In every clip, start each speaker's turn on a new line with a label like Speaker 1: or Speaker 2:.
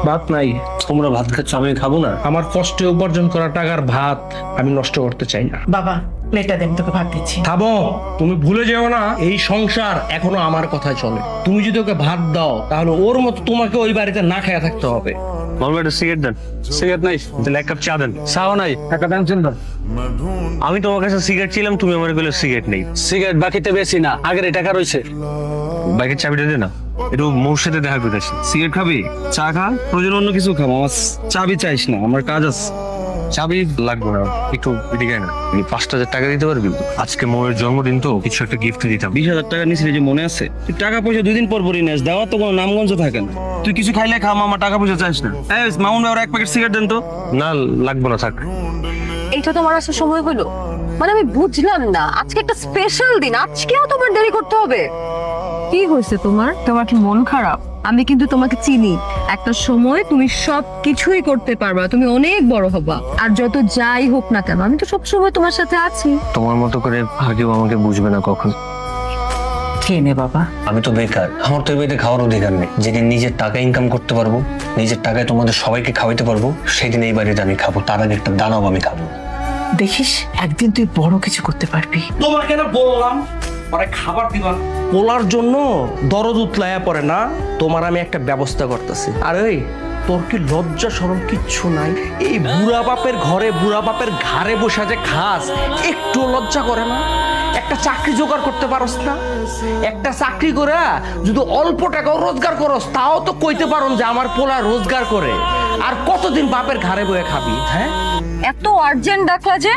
Speaker 1: ভাত নাই।
Speaker 2: তোমরা ভাত খাচ্ছ, আমি খাবো না?
Speaker 1: আমার কষ্টে উপার্জন করা টাকার ভাত আমি নষ্ট করতে চাই না।
Speaker 3: বাবা প্লেটটা দেন, তোকে ভাত দিচ্ছি।
Speaker 1: খাবো। তুমি ভুলে যেও না এই সংসার এখনো আমার কথায় চলে। তুমি যদি ওকে ভাত দাও তাহলে ওর মতো তোমাকে ওই বাড়িতে না খেয়ে থাকতে হবে।
Speaker 2: বলবো একটা সিগারেট দেন।
Speaker 4: সিগারেট নাই,
Speaker 2: তাহলে এক কাপ চা দেন।
Speaker 4: চাও নাই, টাকা দেন চিন্তা।
Speaker 2: আমি তোমার কাছে সিগারেট ছিলাম, তুমি আমার বলে সিগারেট নেই।
Speaker 4: সিগারেট বাকিতে বেশি না, আগের এই টাকা রয়েছে।
Speaker 2: বাইকের চাবিটা দে না, একটু মোর সাথে দেখা করে আসি।
Speaker 4: সিগারেট খাবি? চা খা, প্রয়োজন অন্য কিছু খাবো, আমার চাবি চাইস না, আমার কাজ আছে।
Speaker 2: চাবি লাগবে না, একটু এদিকে আয় না। 5,000 টাকা দিতে পারবি? আজকে মোয়ের জন্মদিন তো, কিছু একটা গিফট দিতাম।
Speaker 4: 20,000 টাকা নিয়েছিলি যে মনে আছে? তুই টাকা পয়সা 2 দিন পর পরই নেস, দেওয়া তো কোনো নামগঞ্জ থাকে না। তুই কিছু খাইলে খা, আমার টাকা পয়সা চাইস না। এই মামুন ভাই, ওর 1 প্যাকেট সিগারেট দেন তো।
Speaker 2: না লাগবে না, থাক।
Speaker 5: এইটা তোমার আসার সময় হলো? মানে আমি বুঝলাম না, আজকে একটা স্পেশাল দিন, আজকেও তোমার দেরি করতে হবে? কি হয়েছে তোমার? তোমার কি মন খারাপ? আমি কিন্তু তোমাকে চিনি, একটা সময় তুমি সব কিছুই করতে পারবা, তুমি অনেক বড় হবা। আর যত যাই হোক না কেন, আমি তো সব সময় তোমার সাথে আছি।
Speaker 2: তোমার মতো করে ভাগেও আমাকে বুঝবে না কখন।
Speaker 3: খেয়ে নে বাবা।
Speaker 2: আমি তো বেকার, আমার তো এই বাড়িতে খাওয়ার অধিকার নেই। যেদিন নিজের টাকা ইনকাম করতে পারবো, নিজের টাকায় তোমাদের সবাইকে খাওয়াইতে পারবো, সেদিন এই বাড়িতে আমি খাবো। তার আগে একটা দানাও আমি খাবো না।
Speaker 3: দেখিস একদিন তুই বড় কিছু করতে পারবি।
Speaker 1: তোমাকে না বললাম পরে খাবার দিবা। পোলার জন্য দরদ উতলায়া পড়ে না, তোমার আমি একটা ব্যবস্থা করতেছি। আর এই তোর কি লজ্জা শরম কিচ্ছু নাই? এই বুড়া বাপের ঘরে বুড়া বাপের ঘাড়ে বসে যে খাস, একটু লজ্জা করে না? একটা চাকরি জোগাড় করতে পারস না? একটা চাকরি করে যদি অল্প টাকা রোজগার করস, তাও তো কইতে পারো যে আমার পোলা রোজগার করে। আর কতদিন বাপের ঘাড়ে বয়ে খাবি? হ্যাঁ,
Speaker 5: এত আর্জেন্ট ডাকলা যে?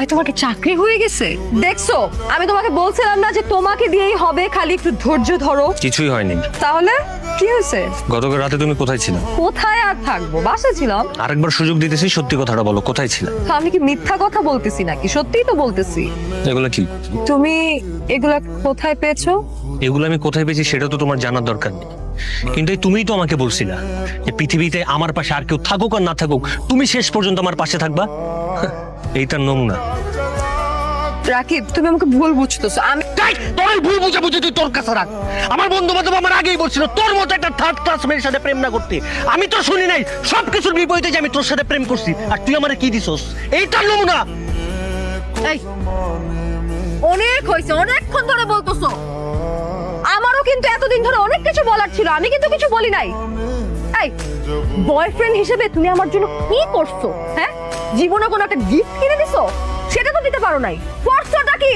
Speaker 5: এই তোমার কি চাকরি হয়ে গেছে? দেখছো, আমি তোমাকে বলছিলাম না যে তোমাকে দিয়েই হবে, খালি একটু ধৈর্য ধরো।
Speaker 2: কিছুই হয়নি।
Speaker 5: তাহলে কি হয়েছে?
Speaker 2: গতকাল রাতে তুমি কোথায় ছিলে?
Speaker 5: কোথায় আর থাকবো, বাসায় ছিলাম।
Speaker 2: আরেকবার সুযোগ দিতেছি, সত্যি কথাটা বলো, কোথায় ছিলে?
Speaker 5: তো আমি কি মিথ্যা কথা বলতেছি নাকি? সত্যিই তো বলতেছি।
Speaker 2: এগুলো কি?
Speaker 5: তুমি এগুলা কোথায় পেয়েছো?
Speaker 2: এগুলো আমি কোথায় পেয়েছি সেটা তো তোমার জানার দরকার নেই। কিন্তু এই তুমিই তো আমাকে বলছিলা যে পৃথিবীতে আমার পাশে আর কেউ থাকুক আর না থাকুক, তুমি শেষ পর্যন্ত আমার পাশে থাকবা। এইটা নোংরা।
Speaker 5: রাকিব, তুমি আমাকে ভুল বুঝতেছো। আমি
Speaker 1: তোর ভুল বুঝে বুঝে তুই তোর কাছে রাখ। আমার বন্ধু বান্ধব আমার আগেই বলছিল তোর মতো একটা থার্ড ক্লাস মেয়ের সাথে প্রেম না করতে। আমি তো শুনি নাই, সবকিছুর বিপরীতে যে আমি তোর সাথে প্রেম করছি, আর তুই আমারে কি দিছস? এইটা নমুনা।
Speaker 5: এই, অনেক হয়েছে, অনেকক্ষণ ধরে বলতেছো। আমারও কিন্তু এতদিন ধরে অনেক কিছু বলার ছিল, আমি কিন্তু কিছু বলি নাই। এই, বয়ফ্রেন্ড হিসেবে তুমি আমার জন্য কি করছো? হ্যাঁ, জীবনে কোনো একটা গিফট কিনে দিছো? সেটা তো দিতে পারো নাই। করছোটা কি?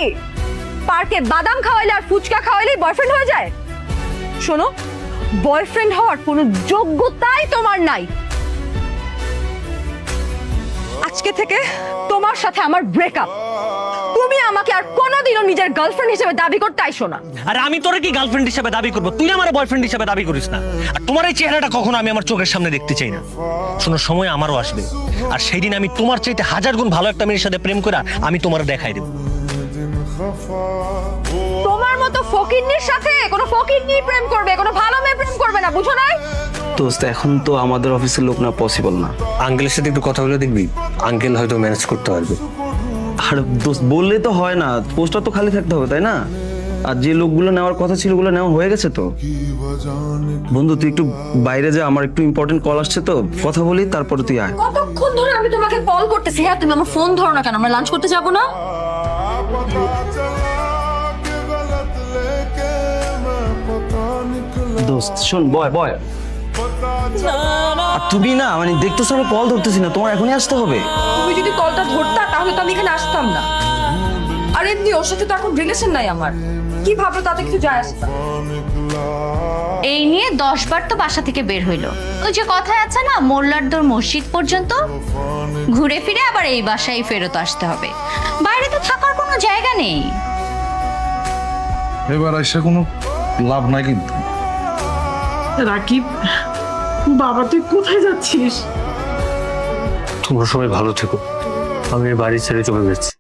Speaker 5: পার্কে বাদাম খাওয়াইলে আর ফুচকা খাওয়াইলেই বয়ফ্রেন্ড হয়ে যায়? শোনো, বয়ফ্রেন্ড হওয়ার কোনো যোগ্যতাই তোমার নাই। আজকে থেকে তোমার সাথে আমার ব্রেকআপ। তুমি আমাকে আর কোনোদিনও নিজের গার্লফ্রেন্ড হিসেবে দাবি করতে আইসো না।
Speaker 2: আর আমি তোরে কি গার্লফ্রেন্ড হিসেবে দাবি করবো? তুই আমার বয়ফ্রেন্ড হিসেবে দাবি করিস না। আর তোমার এই চেহারাটা কখনো আমি আমার চোখের সামনে দেখতে চাই না। শোনো, সময় আমারও আসবে, আর সেই দিন আমি তোমার চাইতে 1000 গুণ ভালো একটা মেয়ের সাথে প্রেম করে আমি তোমার দেখাই দেবো।
Speaker 5: তোমার মতো ফকিন্নির সাথে কোনো ফকিন্নি প্রেম করবে, কোনো ভালো মেয়ে প্রেম করবে না, বুঝো না?
Speaker 4: দোস্ত, এখন তো আমাদের অফিসের লোক না, পসিবল না।
Speaker 2: আঙ্কেলের সাথে একটু কথা বলে দেখবি, আঙ্কেল হয়তো ম্যানেজ করতে পারবে।
Speaker 4: আর দোস্ত বললে তো হয় না, পোস্টটা তো খালি থাকতে হবে, তাই না? আর যে লোকগুলো নেওয়ার কথা ছিল ওগুলো নেওয়া হয়ে গেছে তো। বন্ধু তুই একটু বাইরে যা, আমার একটু ইম্পর্টেন্ট কল আসছে তো, কথা বলি তারপরে তুই আয়।
Speaker 5: কতক্ষণ ধরে আমি তোমাকে কল করতেছি, হ্যাঁ তুমি আমার ফোন ধরো না কেন? আমরা লাঞ্চ করতে যাবো না?
Speaker 4: দোস্ত শোন, বয় বয়। আর তুমি না, মানে দেখতেছো আমি কল ধরতেছি না, তোমার এখনই আসতে হবে।
Speaker 5: তুমি যদি কলটা ধরতা তাহলে তো আমি এখানে আসতাম না। আর এমনি ওর সাথে তো এখন রিলেশন নাই আমার, কি ভাবলো তাতে কিছু যায় আসে না।
Speaker 6: এই নিয়ে 10 বার তো বাসা থেকে বের হইলো। ওই যে কথায় আছে না, মোল্লার দৌড় মসজিদ পর্যন্ত, ঘুরে ফিরে আবার এই বাসায় ফেরত আসতে হবে। বাইরে তো থাকার কোনো জায়গা নেই।
Speaker 7: এবার এসে কোনো লাভ নাই কিন্তু।
Speaker 3: রাকিব, বাবা তুই কোথায় যাচ্ছিস?
Speaker 2: তোমরা সবাই ভালো থেকো, আমি বাড়ি ছেড়ে চলে যাচ্ছি।